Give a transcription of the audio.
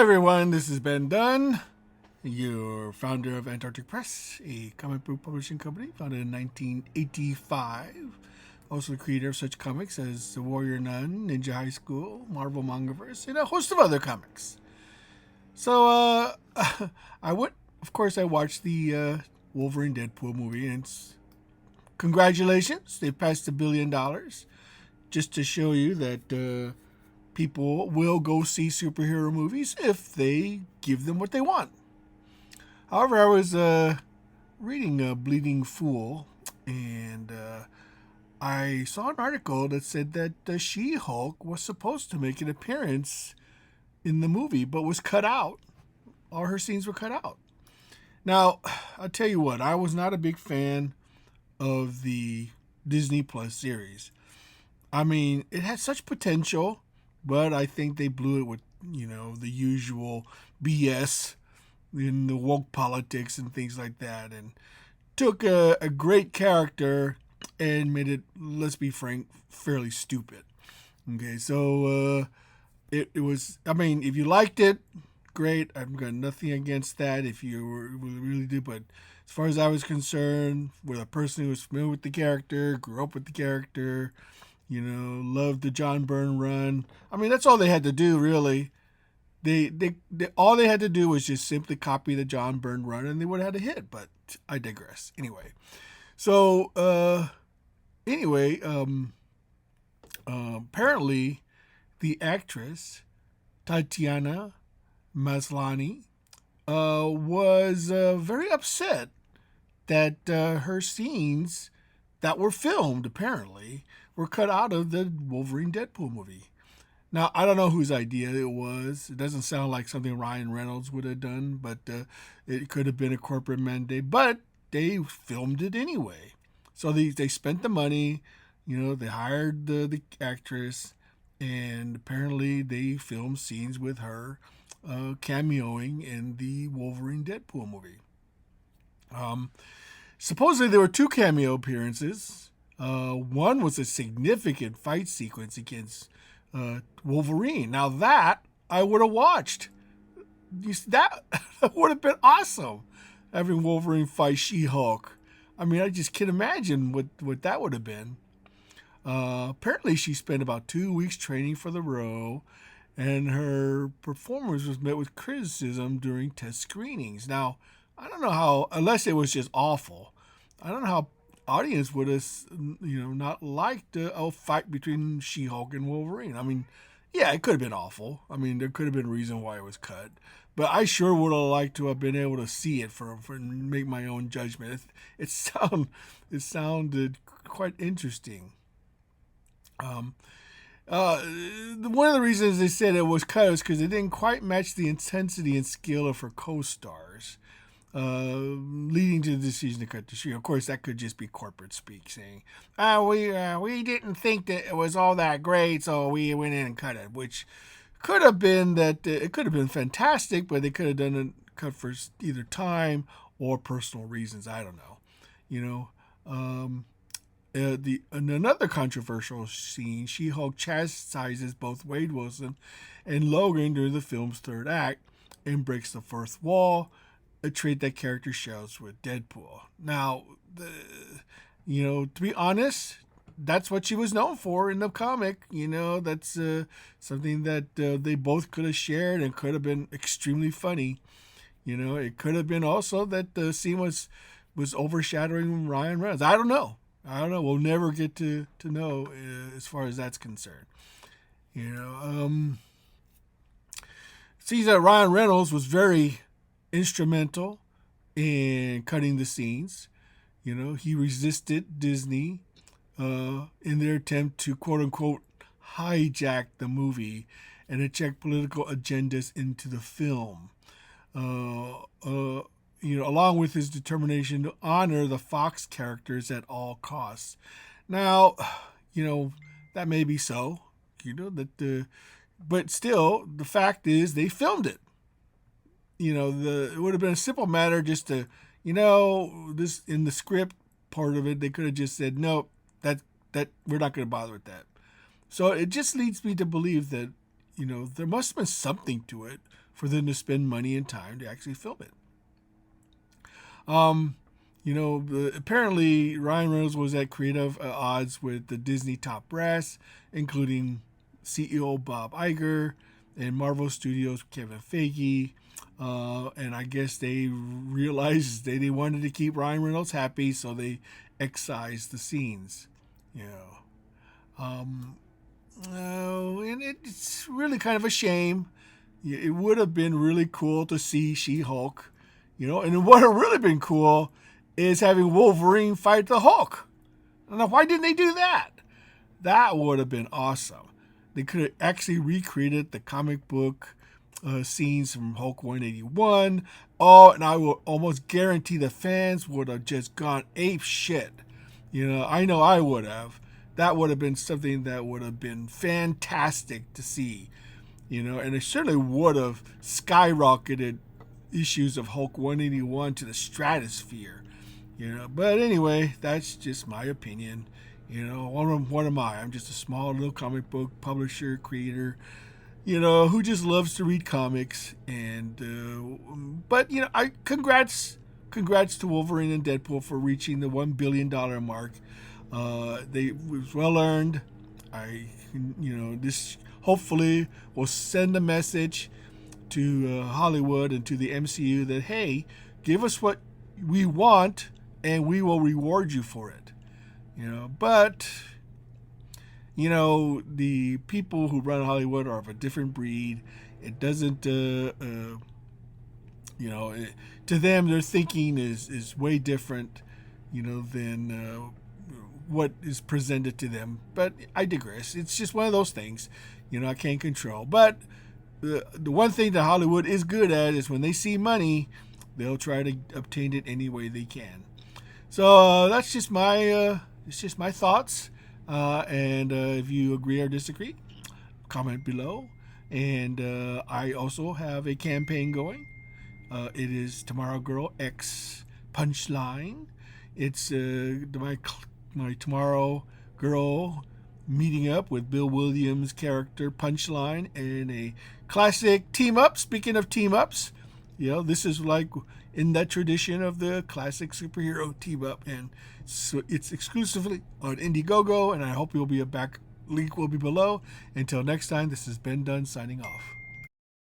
everyone, this is Ben Dunn, your founder of Antarctic Press, a comic book publishing company founded in 1985. Also the creator of such comics as The Warrior Nun, Ninja High School, Marvel Mangaverse, and a host of other comics. So, I watched the Wolverine Deadpool movie, and congratulations, they passed $1 billion. Just to show you that people will go see superhero movies if they give them what they want. However, I was reading Bleeding Fool, and I saw an article that said that She-Hulk was supposed to make an appearance in the movie, but was cut out. All her scenes were cut out. Now, I'll tell you what, I was not a big fan of the Disney Plus series. I mean, it had such potential, but I think they blew it with, the usual BS in the woke politics and things like that, and took a great character and made it, let's be frank, fairly stupid. Okay, so it was, I mean, if you liked it, great. I've got nothing against that if you really do, but as far as I was concerned, with a person who was familiar with the character, grew up with the character, loved the John Byrne run. I mean, that's all they had to do, really. They all they had to do was just simply copy the John Byrne run, and they would have had a hit. But I digress. Anyway, so apparently, the actress Tatiana Maslany was very upset that her scenes that were filmed, apparently, were cut out of the Wolverine Deadpool movie. Now, I don't know whose idea it was. It doesn't sound like something Ryan Reynolds would have done, but it could have been a corporate mandate. But they filmed it anyway. So they spent the money, they hired the actress, and apparently they filmed scenes with her cameoing in the Wolverine Deadpool movie. Supposedly there were 2 cameo appearances. One was a significant fight sequence against Wolverine. Now that I would have watched. That would have been awesome. Having Wolverine fight She-Hulk. I mean, I just can't imagine what that would have been. Apparently she spent about 2 weeks training for the role, and her performance was met with criticism during test screenings. Now, I don't know how, unless it was just awful, I don't know how audience would have, not liked a fight between She-Hulk and Wolverine. I mean, yeah, it could have been awful. I mean, there could have been a reason why it was cut. But I sure would have liked to have been able to see it for make my own judgment. It sounded quite interesting. One of the reasons they said it was cut is because it didn't quite match the intensity and skill of her co-stars, leading to the decision to cut the shoot. Of course, that could just be corporate speak, saying, we didn't think that it was all that great, so we went in and cut it, which could have been that it could have been fantastic, but they could have done a cut for either time or personal reasons. I don't know. In another controversial scene, She-Hulk chastises both Wade Wilson and Logan during the film's third act and breaks the fourth wall, a trait that character shares with Deadpool. Now, to be honest, that's what she was known for in the comic. That's something that they both could have shared and could have been extremely funny. It could have been also that the scene was overshadowing Ryan Reynolds. I don't know. We'll never get to know as far as that's concerned. It seems that Ryan Reynolds was very instrumental in cutting the scenes. He resisted Disney in their attempt to quote unquote hijack the movie and inject political agendas into the film. Along with his determination to honor the Fox characters at all costs. Now, that may be so, but still, the fact is they filmed it. It would have been a simple matter just to, this in the script part of it, they could have just said, no, that we're not going to bother with that. So it just leads me to believe that, there must have been something to it for them to spend money and time to actually film it. Apparently Ryan Reynolds was at creative odds with the Disney top brass, including CEO Bob Iger and Marvel Studios Kevin Feige. And I guess they realized they wanted to keep Ryan Reynolds happy, so they excised the scenes. And it's really kind of a shame. It would have been really cool to see She-Hulk, and what would have really been cool is having Wolverine fight the Hulk. Now, why didn't they do that? That would have been awesome. They could have actually recreated the comic book scenes from Hulk 181. Oh, and I will almost guarantee the fans would have just gone ape shit. I know I would have. That would have been something that would have been fantastic to see. And it certainly would have skyrocketed issues of Hulk 181 to the stratosphere. But anyway, that's just my opinion. What am I? I'm just a small little comic book publisher, creator, who just loves to read comics. But congrats to Wolverine and Deadpool for reaching the $1 billion mark. It was well earned. This hopefully will send a message to Hollywood and to the MCU that, hey, give us what we want and we will reward you for it. But the people who run Hollywood are of a different breed. It doesn't to them their thinking is way different than what is presented to them. But I digress. It's just one of those things I can't control. But the one thing that Hollywood is good at is when they see money, they'll try to obtain it any way they can. So that's just my thoughts. And if you agree or disagree, comment below. And I also have a campaign going. It is Tomorrow Girl X Punchline. It's my Tomorrow Girl meeting up with Bill Williams' character Punchline in a classic team up. Speaking of team ups, this is like in that tradition of the classic superhero team up, and so it's exclusively on Indiegogo, and I hope you'll be back. Link will be below. Until next time, this is Ben Dunn signing off.